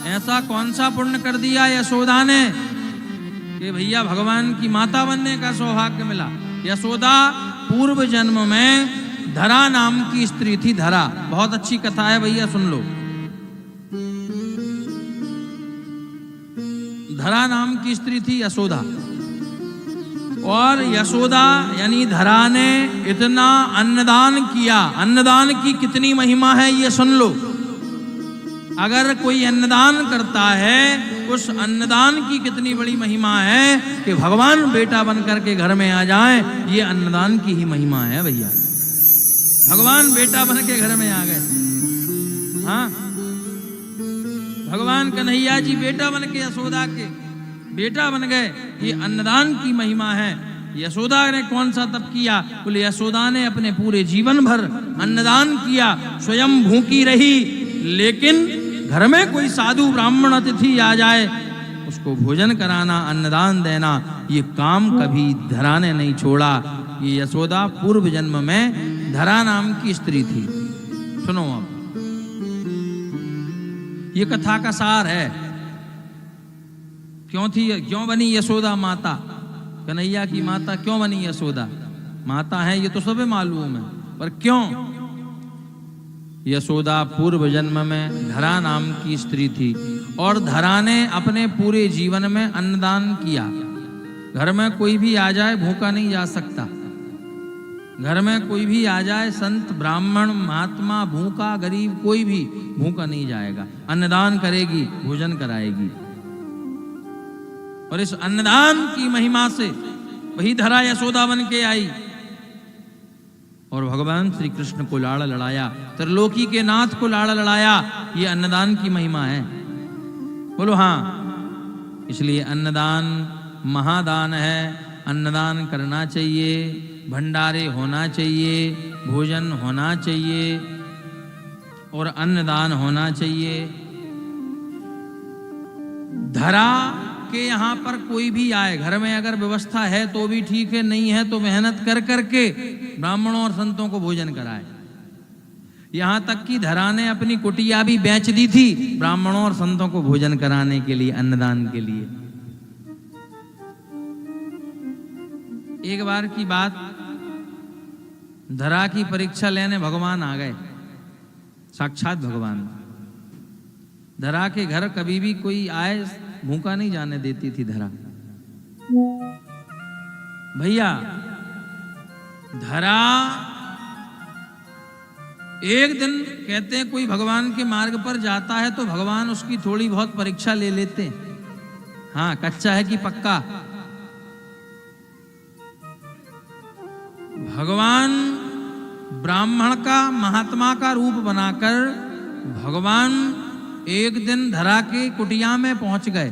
ऐसा कौन सा पुण्य कर दिया यशोदा ने कि भैया भगवान की माता बनने का सौभाग्य मिला। यशोदा पूर्व जन्म में धरा नाम की स्त्री थी। धरा बहुत अच्छी कथा है भैया, सुन लो। धरा नाम की स्त्री थी यशोदा, और यशोदा यानी धरा ने इतना अन्नदान किया। अन्नदान की कितनी महिमा है ये सुन लो। अगर कोई अन्नदान करता है, उस अन्नदान की कितनी बड़ी महिमा है कि भगवान बेटा बन करके घर में आ जाए, ये अन्नदान की ही महिमा है भैया। भगवान बेटा बन के घर में आ गए। हाँ, भगवान कन्हैया जी बेटा बन के यशोदा के बेटा बन गए, ये अन्नदान की महिमा है। यशोदा ने कौन सा तप किया? बोले यशोदा ने अपने पूरे जीवन भर अन्नदान किया, स्वयं भूखी रही, लेकिन घर में कोई साधु ब्राह्मण अतिथि आ जाए उसको भोजन कराना, अन्नदान देना, ये काम कभी धरा ने नहीं छोड़ा। ये यशोदा पूर्व जन्म में धरा नाम की स्त्री थी। सुनो आप, ये कथा का सार है। क्यों बनी यशोदा माता? कन्हैया की माता क्यों बनी यशोदा? माता है ये तो सबे मालूम है, पर क्यों? यशोदा पूर्व जन्म में धरा नाम की स्त्री थी, और धरा ने अपने पूरे जीवन में अन्नदान किया। घर में कोई भी आ जाए भूखा नहीं जा सकता। घर में कोई भी आ जाए, संत ब्राह्मण महात्मा, भूखा गरीब कोई भी भूखा नहीं जाएगा। अन्नदान करेगी, भोजन कराएगी। और इस अन्नदान की महिमा से वही धरा यशोदा बन के आई और भगवान श्री कृष्ण को लाड़ लड़ाया, त्रिलोकी के नाथ को लाड़ लड़ाया। ये अन्नदान की महिमा है। बोलो हाँ। इसलिए अन्नदान महादान है। अन्नदान करना चाहिए, भंडारे होना चाहिए, भोजन होना चाहिए और अन्नदान होना चाहिए। धरा के यहाँ पर कोई भी आए, घर में अगर व्यवस्था है तो भी ठीक है, नहीं है तो मेहनत कर करके ब्राह्मणों और संतों को भोजन कराए। यहाँ तक कि धरा ने अपनी कुटिया भी बेच दी थी ब्राह्मणों और संतों को भोजन कराने के लिए, अन्नदान के लिए। एक बार की बात, धरा की परीक्षा लेने भगवान आ गए, साक्षात भगवान। धरा के घर कभी भी कोई आए भूखा नहीं जाने देती थी धरा। भैया धरा एक दिन, कहते हैं कोई भगवान के मार्ग पर जाता है तो भगवान उसकी थोड़ी बहुत परीक्षा ले लेते हैं। हाँ, कच्चा है कि पक्का? भगवान ब्राह्मण का, महात्मा का रूप बनाकर भगवान एक दिन धरा के कुटिया में पहुंच गए,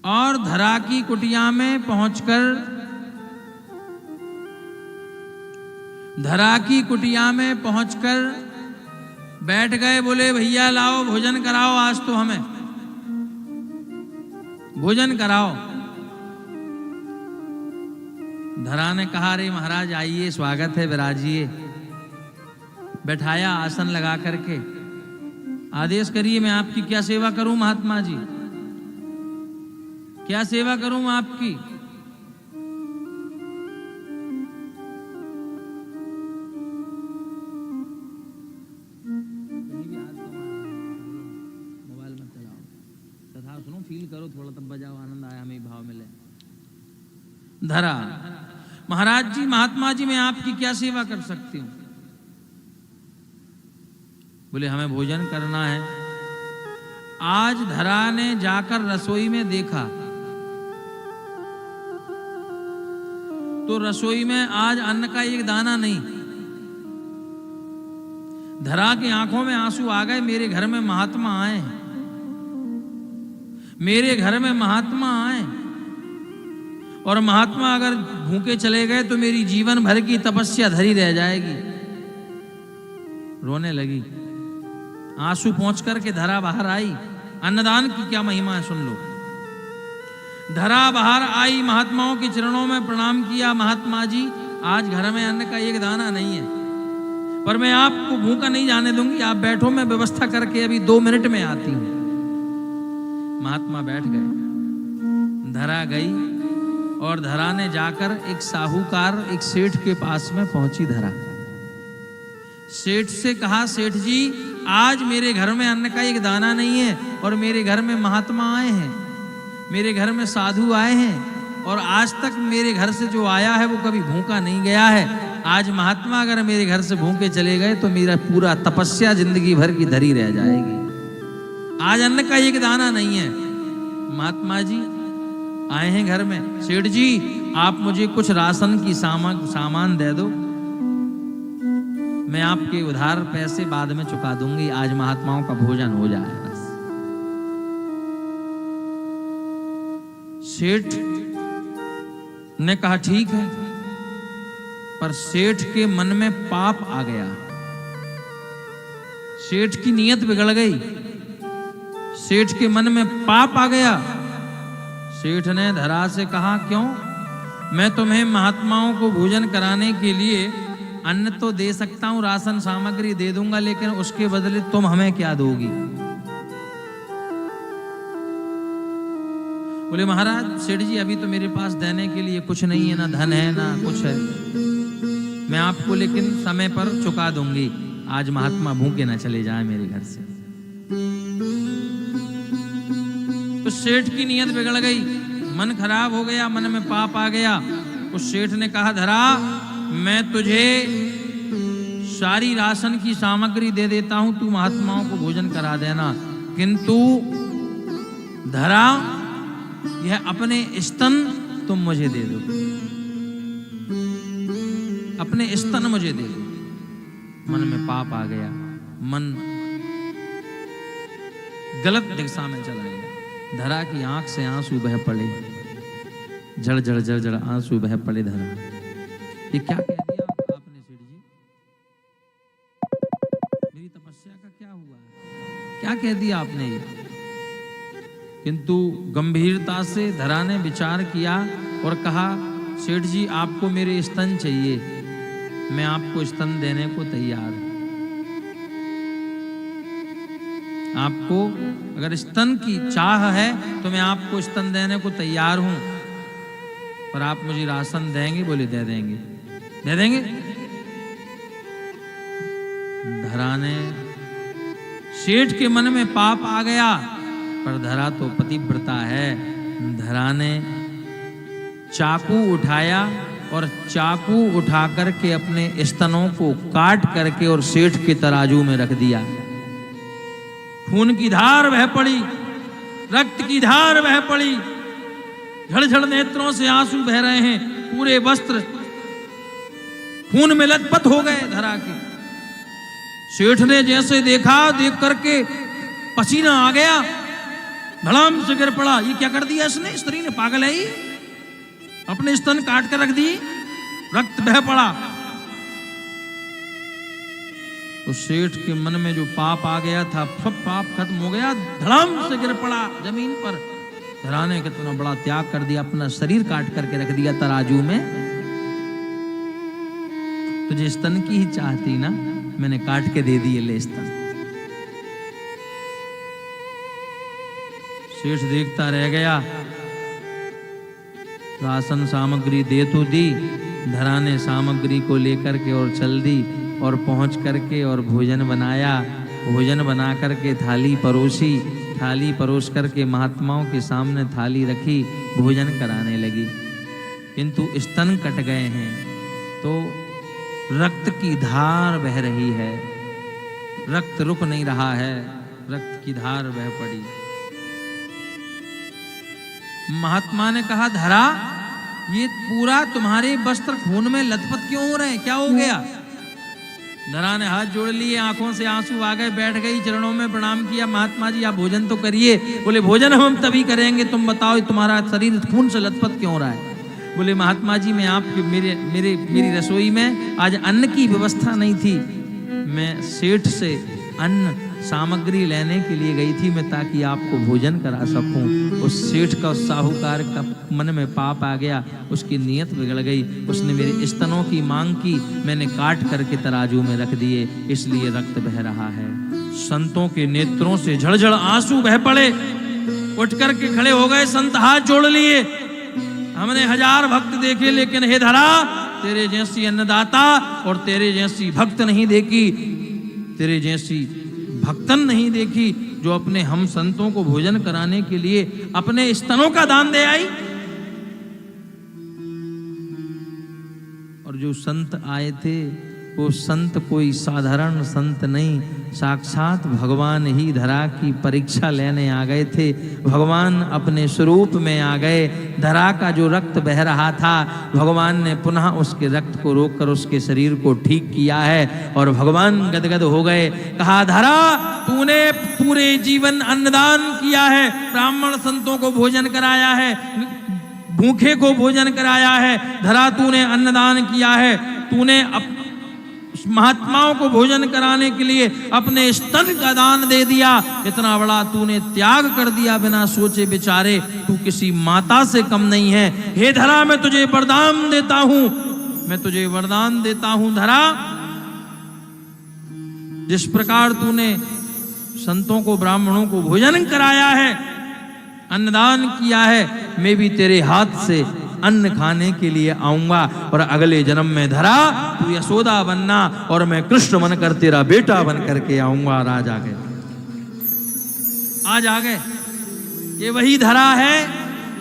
और धरा की कुटिया में पहुंचकर, धरा की कुटिया में पहुंचकर बैठ गए। बोले भैया लाओ भोजन कराओ, आज तो हमें भोजन कराओ। धरा ने कहा अरे महाराज आइए, स्वागत है, विराजिए। बैठाया आसन लगा करके। आदेश करिए, मैं आपकी क्या सेवा करूं महात्मा जी? क्या सेवा करूं आपकी? मोबाइल मत चलाओ, तथा सुनो, फील करो थोड़ा, तब बजाओ, आनंद आया, हमें भाव मिले। धरा, महाराज जी, महात्मा जी, मैं आपकी क्या सेवा कर सकती हूं? बोले हमें भोजन करना है। आज धरा ने जाकर रसोई में देखा तो रसोई में आज अन्न का एक दाना नहीं। धरा की आंखों में आंसू आ गए। मेरे घर में महात्मा आए, मेरे घर में महात्मा आए, और महात्मा अगर भूखे चले गए तो मेरी जीवन भर की तपस्या धरी रह जाएगी। रोने लगी, आंसू पहुंच करके धरा बाहर आई। अन्नदान की क्या महिमा है सुन लो। धरा बाहर आई, महात्माओं के चरणों में प्रणाम किया। महात्मा जी, आज घर में अन्न का एक दाना नहीं है। पर मैं आपको भूखा नहीं जाने दूंगी, आप बैठो, मैं व्यवस्था करके अभी 2 मिनट में आती हूं। महात्मा बैठ गए। धरा गई और धरा ने जाकर एक साहूकार, एक सेठ के पास में पहुंची। धरा सेठ से कहा, सेठ जी आज मेरे घर में अन्न का एक दाना नहीं है और मेरे घर में महात्मा आए हैं, मेरे घर में साधु आए हैं और आज तक मेरे घर से जो आया है वो कभी भूखा नहीं गया है। आज महात्मा अगर मेरे घर से भूखे चले गए तो मेरा पूरा तपस्या जिंदगी भर की धरी रह जाएगी। आज अन्न का एक दाना नहीं है। महात्मा जी आए हैं घर में। सेठ जी आप मुझे कुछ राशन की सामान दे दो, मैं आपके उधार पैसे बाद में चुका दूंगी, आज महात्माओं का भोजन हो जाए बस। सेठ ने कहा ठीक है, पर सेठ के मन में पाप आ गया, सेठ की नीयत बिगड़ गई, सेठ के मन में पाप आ गया। सेठ ने धरा से कहा, क्यों? मैं तुम्हें महात्माओं को भोजन कराने के लिए अन्न तो दे सकता हूं, राशन सामग्री दे दूंगा, लेकिन उसके बदले तुम हमें क्या दोगी? बोले महाराज सेठ जी अभी तो मेरे पास देने के लिए कुछ नहीं है, ना धन है ना कुछ है, मैं आपको लेकिन समय पर चुका दूंगी, आज महात्मा भूखे ना चले जाए मेरे घर से। तो सेठ की नीयत बिगड़ गई, मन खराब हो गया, मन में पाप आ गया। उस सेठ ने कहा, धरा मैं तुझे सारी राशन की सामग्री दे देता हूं, तू महात्माओं को भोजन करा देना, किंतु धरा यह अपने स्तन तुम मुझे दे दो, अपने स्तन मुझे दे दो। मन में पाप आ गया, मन गलत दिशा में चला गया। धरा की आंख से आंसू बह पड़े, जड़ जड़ जड़ जड़ आंसू बह पड़े। धरा ये क्या कह दिया आपने सेठ जी? मेरी तपस्या का क्या हुआ? क्या कह दिया आपने ये? किंतु गंभीरता से धरा ने विचार किया और कहा, सेठ जी आपको मेरे स्तन चाहिए, मैं आपको स्तन देने को तैयार हूं। आपको अगर स्तन की चाह है तो मैं आपको स्तन देने को तैयार हूं, पर आप मुझे राशन देंगे? बोले दे देंगे, दे देंगे। धरा ने, सेठ के मन में पाप आ गया, पर धरा तो पतिव्रता है। धरा ने चाकू उठाया और चाकू उठा करके अपने स्तनों को काट करके और सेठ के तराजू में रख दिया। खून की धार बह पड़ी, रक्त की धार बह पड़ी, झड़झड़ नेत्रों से आंसू बह रहे हैं, पूरे वस्त्र खून में लथपथ हो गए धरा के। सेठ ने जैसे देखा, देख करके पसीना आ गया, धड़ाम से गिर पड़ा। ये क्या कर दिया इसने? स्त्री ने, पागल है ये, अपने स्तन काट कर रख दिए, रक्त बह पड़ा। तो सेठ के मन में जो पाप आ गया था, सब पाप खत्म हो गया, धड़ाम से गिर पड़ा जमीन पर। धरा ने कितना बड़ा त्याग कर दिया, अपना शरीर काट करके रख दिया तराजू में। तुझे स्तन की ही चाहती ना, मैंने काट के दे दिए, ले स्तन। सेठ देखता रह गया, राशन सामग्री दे तो दी, धरा ने सामग्री को लेकर के और चल दी और पहुंच करके और भोजन बनाया। भोजन बना करके थाली परोसी, थाली परोस करके महात्माओं के सामने थाली रखी, भोजन कराने लगी। किंतु स्तन कट गए हैं तो रक्त की धार बह रही है, रक्त रुक नहीं रहा है, रक्त की धार बह पड़ी। महात्मा ने कहा, धरा ये पूरा तुम्हारे वस्त्र खून में लथपथ क्यों हो रहे हैं, क्या हो गया? धरा ने हाथ जोड़ लिए, आंखों से आंसू आ गए, बैठ गई, चरणों में प्रणाम किया। महात्मा जी आप भोजन तो करिए। बोले भोजन हम तभी करेंगे, तुम बताओ तुम्हारा शरीर खून से लथपथ क्यों हो रहा है? बोले महात्मा जी मैं आपके मेरी रसोई में आज अन्न की व्यवस्था नहीं थी, मैं सेठ से अन्न सामग्री लेने के लिए गई थी मैं, ताकि आपको भोजन करा सकूं। उस सेठ का, उस साहूकार का मन में पाप आ गया, उसकी नीयत बिगड़ गई। उसने मेरे स्तनों की मांग की, मैंने काट करके तराजू में रख दिए, इसलिए रक्त बह रहा है। संतों के नेत्रों से झड़झड़ आंसू बह पड़े। उठ करके खड़े हो गए, संत हाथ जोड़ लिए। हमने 1000 भक्त देखे, लेकिन हे धरा, तेरे जैसी अन्नदाता और तेरे जैसी भक्त नहीं देखी, तेरे जैसी भक्तन नहीं देखी, जो अपने हम संतों को भोजन कराने के लिए अपने स्तनों का दान दे आई। और जो संत आए थे, वो संत कोई साधारण संत नहीं, साक्षात भगवान ही धरा की परीक्षा लेने आ गए थे। भगवान अपने स्वरूप में आ गए। धरा का जो रक्त बह रहा था, भगवान ने पुनः उसके रक्त को रोककर उसके शरीर को ठीक किया है। और भगवान गदगद हो गए। कहा, धरा, तूने पूरे जीवन अन्नदान किया है, ब्राह्मण संतों को भोजन कराया है, भूखे को भोजन कराया है। धरा, तूने अन्नदान किया है, तूने महात्माओं को भोजन कराने के लिए अपने स्तन का दान दे दिया। इतना बड़ा तूने त्याग कर दिया बिना सोचे विचारे। तू किसी माता से कम नहीं है। हे धरा, मैं तुझे वरदान देता हूं, मैं तुझे वरदान देता हूं। धरा, जिस प्रकार तूने संतों को, ब्राह्मणों को भोजन कराया है, अन्नदान किया है, मैं भी तेरे हाथ से अन्न खाने के लिए आऊंगा। और अगले जन्म में धरा, तू यशोदा बनना और मैं कृष्ण बनकर तेरा बेटा बन करके आऊंगा। और आज आ गए, आज आ गए। ये वही धरा है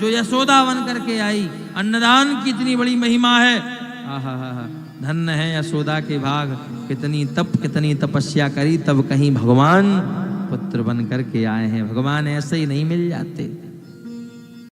जो यशोदा बन करके आई। अन्नदान की इतनी बड़ी महिमा है। आहा, धन्य है यशोदा के भाग। कितनी तपस्या करी, तब कहीं भगवान पुत्र बन करके आए हैं। भगवान ऐसे ही नहीं मिल जाते।